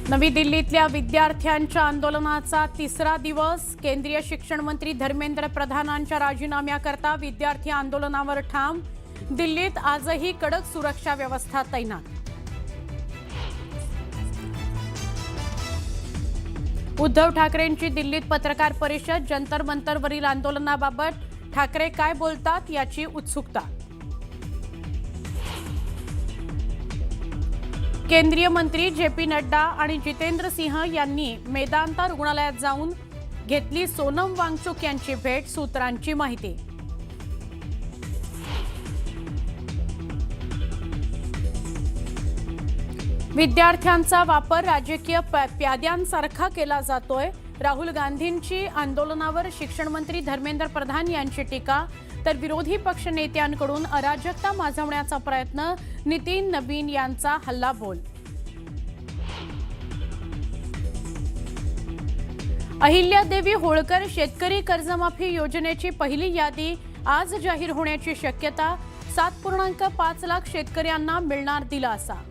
नवी दिल्लीतल्या विद्यार्थ्यांच्या आंदोलनाचा तिसरा दिवस। केंद्रीय शिक्षण मंत्री धर्मेंद्र प्रधानांच्या राजीनाम्याकरता विद्यार्थी आंदोलनावर ठाम। दिल्लीत आजही कडक सुरक्षा व्यवस्था तैनात। उद्धव ठाकरेंची दिल्लीत पत्रकार परिषद। जंतर मंतरवरील आंदोलनाबाबत ठाकरे काय बोलतात याची उत्सुकता। केंद्रीय मंत्री जे.पी. नड्डा आणि जितेंद्र सिंह यांनी मेदांता रुग्णालयात जाऊन घेतली सोनम वांगचुक यांची भेट। सूत्रांची माहिती। विद्यार्थ्यांचा वापर राजकीय प्याद्यांसारखा केला जातोय। राहुल गांधींची आंदोलनावर शिक्षण मंत्री धर्मेंद्र प्रधान यांची टीका। तर विरोधी पक्ष नेत्यांकडून अराजकता माजवण्याचा प्रयत्न। नितीन नबीन यांचा हल्लाबोल। अहिल्यादेवी होळकर शेतकरी कर्जमाफी योजनेची पहिली यादी आज जाहीर होण्याची शक्यता। 7.5 लाख शेतकऱ्यांना मिळणार दिलासा।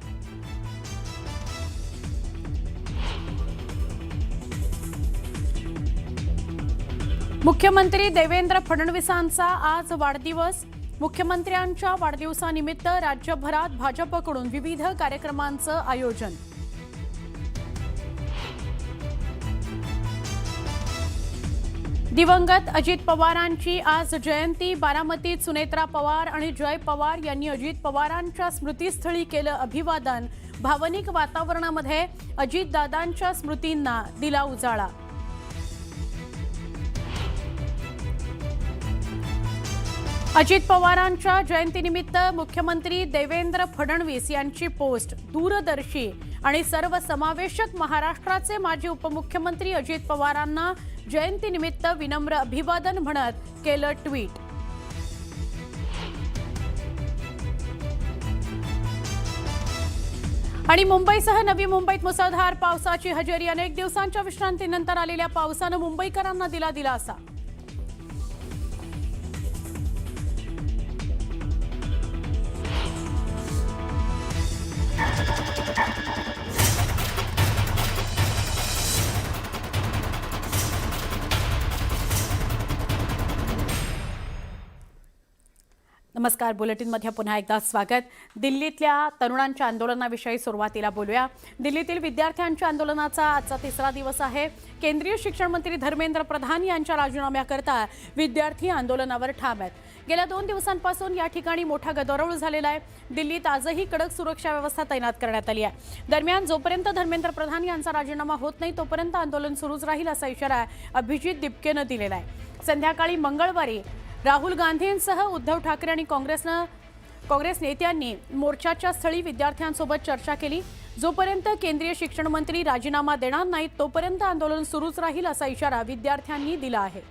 मुख्यमंत्री देवेंद्र फडणवीसांचा आज वाढदिवस। मुख्यमंत्र्यांच्या वाढदिवसानिमित्त राज्यभरात भाजपकडून विविध कार्यक्रमांचं आयोजन। दिवंगत अजित पवारांची आज जयंती। बारामतीत सुनेत्रा पवार आणि जय पवार यांनी अजित पवारांच्या स्मृतीस्थळी केलं अभिवादन। भावनिक वातावरणामध्ये अजितदादांच्या स्मृतींना दिला उजाळा। अजित पवारांच्या जयंतीनिमित्त मुख्यमंत्री देवेंद्र फडणवीस यांची पोस्ट। दूरदर्शी आणि सर्वसमावेशक महाराष्ट्राचे माजी उपमुख्यमंत्री अजित पवारांना जयंतीनिमित्त विनम्र अभिवादन म्हणत केलं ट्विट। आणि मुंबईसह नवी मुंबईत मुसळधार पावसाची हजेरी। अनेक दिवसांच्या विश्रांतीनंतर आलेल्या पावसानं मुंबईकरांना दिला दिलासा। नमस्कार, बुलेटिनमध्ये पुन्हा एकदा स्वागत। दिल्लीतल्या तरुणांच्या आंदोलनाविषयी सुरुवातीला बोलूया। दिल्लीतील विद्यार्थ्यांच्या आंदोलनाचा आजचा तिसरा दिवस आहे। केंद्रीय शिक्षण मंत्री धर्मेंद्र प्रधान यांच्या राजीनाम्याकरता विद्यार्थी आंदोलनावर ठाम आहेत। गेल्या 2 दिवसांपासून या ठिकाणी मोठा गदारोळ झालेला आहे। दिल्लीत आजही कडक सुरक्षा व्यवस्था तैनात करण्यात आली आहे। दरम्यान जोपर्यंत धर्मेंद्र प्रधान यांचा राजीनामा होत नाही तोपर्यंत आंदोलन सुरूच राहील असा इशारा अभिजित दिपकेनं दिलेला आहे। संध्याकाळी मंगळवारी राहुल गांधींसह उद्धव ठाकरे आणि काँग्रेस नेत्यांनी मोर्चाच्या स्थळी विद्यार्थ्यांसोबत चर्चा केली। जोपर्यंत केंद्रीय शिक्षण मंत्री राजीनामा देणार नाहीत तोपर्यंत आंदोलन सुरूच राहील असा इशारा विद्यार्थ्यांनी दिला आहे।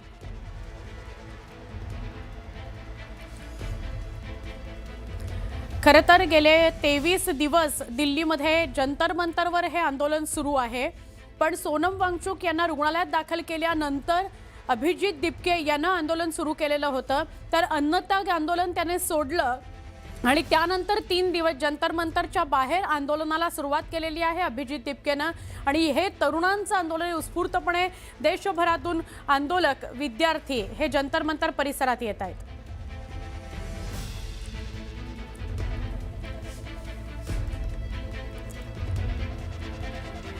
खरं तर गेले 23 दिवस दिल्लीमध्ये जंतर मंतरवर हे आंदोलन सुरू आहे। पण सोनम वांगचुक यांना रुग्णालयात दाखल केल्यानंतर अभिजित दिपके यांना आंदोलन सुरू केलेलं होतं। तर अन्नत्याग आंदोलन त्याने सोडलं आणि त्यानंतर 3 दिवस जंतर मंतरच्या बाहेर आंदोलनाला सुरुवात केलेली आहे अभिजित दिपकेनं। आणि हे तरुणांचं आंदोलन उत्स्फूर्तपणे देशभरातून आंदोलक विद्यार्थी हे जंतर मंतर परिसरात येत आहेत।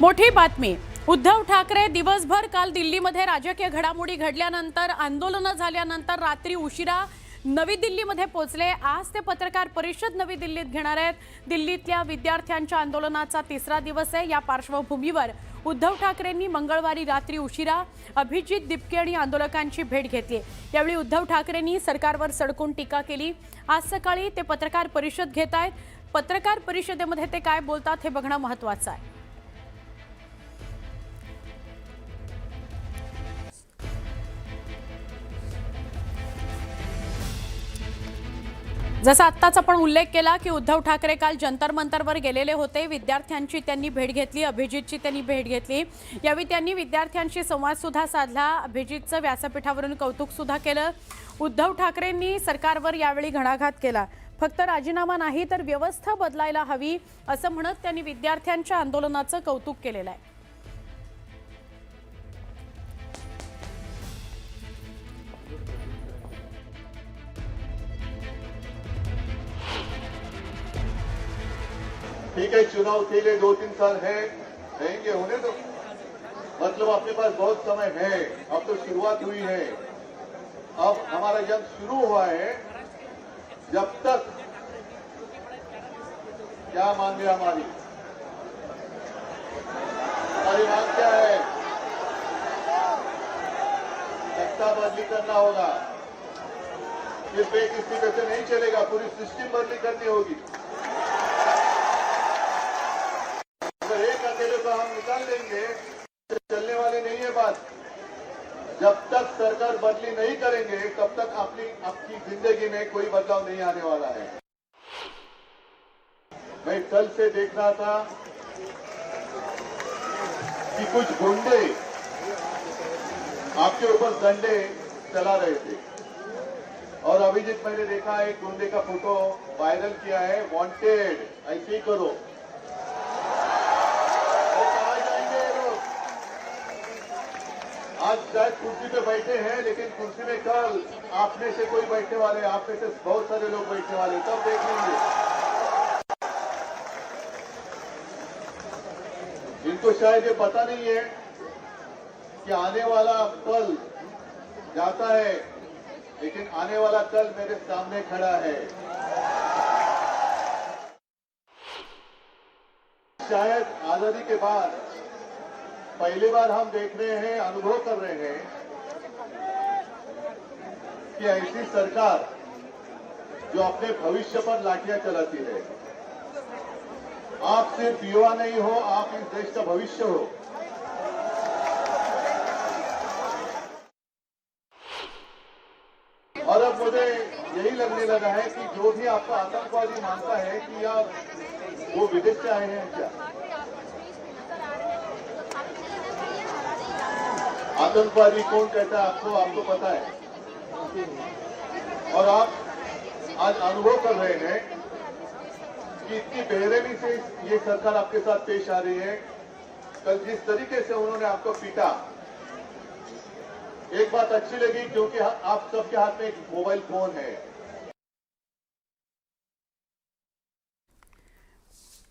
मोठी बातमी। उद्धव ठाकरे दिवसभर काल दिल्लीमध्ये राजकीय घडामोडी घडल्यानंतर आंदोलनं झाल्यानंतर रात्री उशिरा नवी दिल्लीमध्ये पोहोचले। आज ते पत्रकार परिषद नवी दिल्लीत घेणार आहेत। दिल्लीतल्या विद्यार्थ्यांच्या आंदोलनाचा तिसरा दिवस आहे। या पार्श्वभूमीवर उद्धव ठाकरेंनी मंगळवारी रात्री उशिरा अभिजित दिपके आणि आंदोलकांची भेट घेतली। यावेळी उद्धव ठाकरेंनी सरकारवर सडकून टीका केली। आज सकाळी ते पत्रकार परिषद घेत आहेत। पत्रकार परिषदेमध्ये ते काय बोलतात हे बघणं महत्त्वाचं आहे। जसा आत्ताच आपण उल्लेख केला की उद्धव ठाकरे काल जंतर मंतरवर गेलेले होते। विद्यार्थ्यांची त्यांनी भेट घेतली, अभिजितची त्यांनी भेट घेतली। यावेळी त्यांनी विद्यार्थ्यांशी संवाद सुद्धा साधला। अभिजितचं व्यासपीठावरून कौतुक सुद्धा केलं। उद्धव ठाकरेंनी सरकारवर यावेळी घणाघात केला। फक्त राजीनामा नाही तर व्यवस्था बदलायला हवी असं म्हणत त्यांनी विद्यार्थ्यांच्या आंदोलनाचं कौतुक केलेलं आहे. ठीक है, चुनाव के लिए 2-3 साल है, रहेंगे, होने दो. मतलब अपने पास बहुत समय है, अब तो शुरुआत हुई है. अब हमारा जंग शुरू हुआ है. जब तक क्या मांग है हमारी मांग क्या है? सत्ता बदली करना होगा. सिर्फ एक इस्तीफे से नहीं चलेगा, पूरी सिस्टम बदली करनी होगी. अगर एक अकेले को हम निकाल देंगे तो चलने वाली नहीं है बात. जब तक सरकार बदली नहीं करेंगे तब तक आपकी जिंदगी में कोई बदलाव नहीं आने वाला है. मैं कल से देख रहा था कि कुछ गुंडे आपके ऊपर डंडे चला रहे थे और अभिजीत मैंने देखा एक गुंडे का फोटो वायरल किया है, वांटेड, ऐसे ही करो. वो कहाँ जाएंगे ये लोग? आज शायद कुर्सी पे बैठे हैं, लेकिन कुर्सी में कल आप में से कोई बैठने वाले, आप में से बहुत सारे लोग बैठने वाले, तब देख लेंगे. इनको शायद ये पता नहीं है कि आने वाला कल जाता है, लेकिन आने वाला कल मेरे सामने खड़ा है. शायद आजादी के बाद पहली बार हम देख रहे हैं, अनुभव कर रहे हैं कि ऐसी सरकार जो अपने भविष्य पर लाठियां चलाती है. आप सिर्फ युवा नहीं हो, आप इस देश का भविष्य हो. और अब मुझे यही लगने लगा है कि जो भी आपका आतंकवादी मानता है कि या वो विदेश से आए हैं क्या? आतंकवादी कौन कहता है आपको? आपको पता है. और आप आज अनुभव कर रहे हैं कि इतनी बेरहमी से ये सरकार आपके साथ पेश आ रही है. कल जिस तरीके से उन्होंने आपको पीटा, एक बात अच्छी लगी क्योंकि आप सबके हाथ में एक मोबाइल फोन है.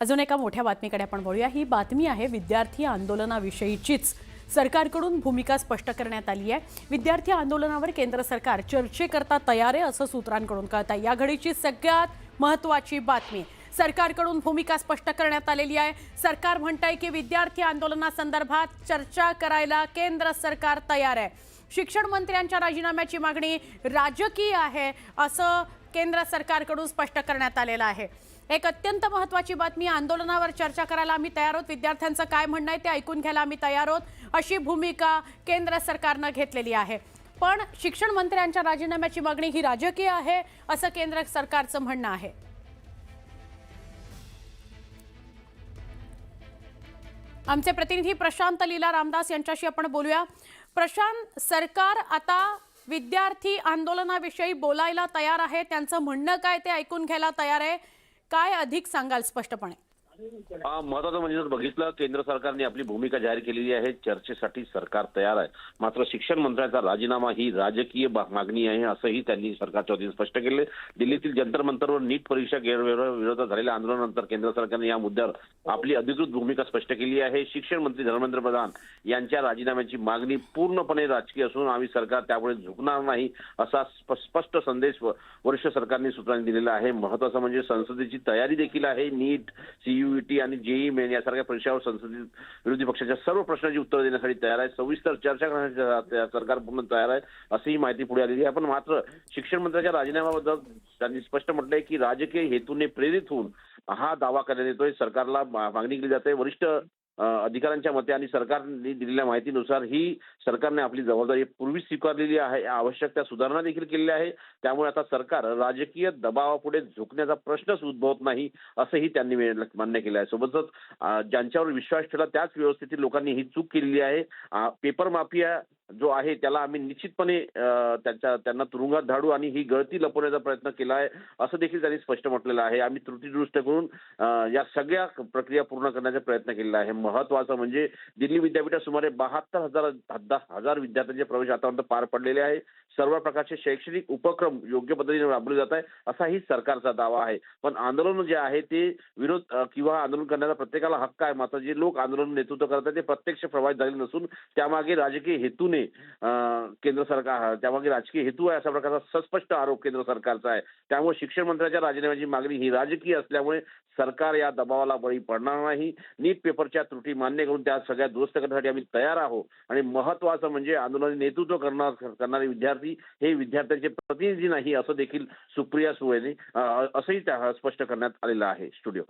अजून एका मोठ्या बातमीकडे आपण वळूया. ही बातमी आहे विद्यार्थी आंदोलनाविषयीचीच. सरकारकडून भूमिका स्पष्ट करण्यात आली आहे. विद्यार्थी आंदोलनावर केंद्र सरकार चर्चेकरता तयार आहे असं सूत्रांकडून कळत आहे. या घडीची सगळ्यात महत्त्वाची बातमी, सरकारकडून भूमिका स्पष्ट करण्यात आलेली आहे. सरकार म्हणतंय की विद्यार्थी आंदोलनासंदर्भात चर्चा करायला केंद्र सरकार तयार आहे. शिक्षण मंत्र्यांच्या राजीनाम्याची मागणी राजकीय आहे असं केंद्र सरकारकडून स्पष्ट करण्यात आलेलं आहे. एक अत्यंत महत्त्वाची बातमी, आंदोलनावर चर्चा करायला आम्ही तयार आहोत. विद्यार्थ्यांचं काय म्हणणं आहे ते ऐकून घ्यायला आम्ही तयार आहोत अशी भूमिका केंद्र सरकारनं घेतलेली आहे. पण शिक्षण मंत्र्यांच्या राजीनाम्याची मागणी ही राजकीय आहे असं केंद्र सरकारचं म्हणणं आहे. आमचे प्रतिनिधी प्रशांत लीला रामदास यांच्याशी आपण बोलूया. प्रशांत, सरकार आता विद्यार्थी आंदोलनाविषयी बोलायला तयार आहे, त्यांचं म्हणणं काय ते ऐकून घ्यायला तयार आहे. काय अधिक सांगाल स्पष्टपणे? महत्वाचं म्हणजे जर बघितलं, केंद्र सरकारने आपली भूमिका जाहीर केलेली आहे. चर्चेसाठी सरकार तयार आहे. मात्र शिक्षण मंत्र्यांचा राजीनामा ही राजकीय मागणी आहे असंही त्यांनी सरकारच्या वतीने स्पष्ट केले. दिल्लीतील जंतर मंतरवर नीट परीक्षा गैरव्यवहाराविरोधात झालेल्या आंदोलनानंतर केंद्र सरकारने या मुद्द्यावर आपली अधिकृत भूमिका स्पष्ट केली आहे. शिक्षण मंत्री धर्मेंद्र प्रधान यांच्या राजीनाम्याची मागणी पूर्णपणे राजकीय असून आम्ही सरकार त्यापुढे झुकणार नाही असा स्पष्ट संदेश वरिष्ठ सरकारने सूत्रांनी दिलेला आहे. महत्वाचं म्हणजे संसदेची तयारी देखील आहे. नीट, सीयूईटी आणि जेईई मेन यासारख्या परीक्षावर संसदेत विरोधी पक्षाच्या सर्व प्रश्नांची उत्तरं देण्यासाठी तयार आहे. सविस्तर चर्चा करण्यासाठी सरकार पूर्ण तयार आहे अशी माहिती पुढे आलेली आहे. पण मात्र शिक्षण मंत्र्यांच्या राजीनाम्याबद्दल त्यांनी स्पष्ट म्हटलंय की राजकीय हेतूने प्रेरित होऊन हा दावा करण्यात येतोय. सरकारला मागणी केली जाते. वरिष्ठ अधिकाऱ्यांच्या मते आणि सरकारने दिलेल्या माहितीनुसार ही सरकारने आपली जबाबदारी पूर्वीच स्वीकारलेली आहे. आवश्यक त्या सुधारणा देखील केलेल्या आहे. त्यामुळे आता सरकार राजकीय दबावापुढे झुकण्याचा प्रश्नच उद्भवत नाही असंही त्यांनी मान्य केलं आहे. सोबतच ज्यांच्यावर विश्वास ठेवला त्याच व्यवस्थेतील लोकांनी ही चूक केलेली आहे. पेपर माफिया जो आहे त्याला आम्ही निश्चितपणे त्यांना तुरुंगात धाडू आणि ही गळती लपवण्याचा प्रयत्न केला आहे असं देखील त्यांनी स्पष्ट म्हटलेलं आहे. आम्ही त्रुटी दुरुस्त करून या सगळ्या प्रक्रिया पूर्ण करण्याचा प्रयत्न केलेला आहे. महत्वाचं म्हणजे दिल्ली विद्यापीठात सुमारे 72,000 विद्यार्थ्यांचे प्रवेश आतापर्यंत पार पडलेले आहे. सर्व प्रकारचे शैक्षणिक उपक्रम योग्य पद्धतीने राबवले जात आहे असाही सरकारचा दावा आहे. पण आंदोलन जे आहे ते विरोध किंवा आंदोलन करण्याचा प्रत्येकाला हक्क आहे. मात्र जे लोक आंदोलन नेतृत्व करतात ते प्रत्यक्ष प्रभावित झाले नसून त्यामागे राजकीय हेतूने केंद्र सरकार त्यामागे राजकीय हेतू आहे अशा प्रकारचा सस्पष्ट आरोप केंद्र सरकारचा आहे. त्यामुळे शिक्षण मंत्र्याच्या राजीनाम्याची मागणी ही राजकीय असल्यामुळे सरकार या दबावाला बळी पडणार नाही. नीट पेपरच्या त्रुटी मान्य करून त्या सगळ्या दुरुस्त करण्यासाठी आम्ही तयार आहोत आणि महत्वाचं म्हणजे आंदोलन नेतृत्व करणारे विद्यार्थी हे विद्यार्थ्यांचे प्रतिनिधी नाही असं देखील सुप्रिया सुळेने असंही त्या स्पष्ट करण्यात आलेलं आहे. स्टुडिओ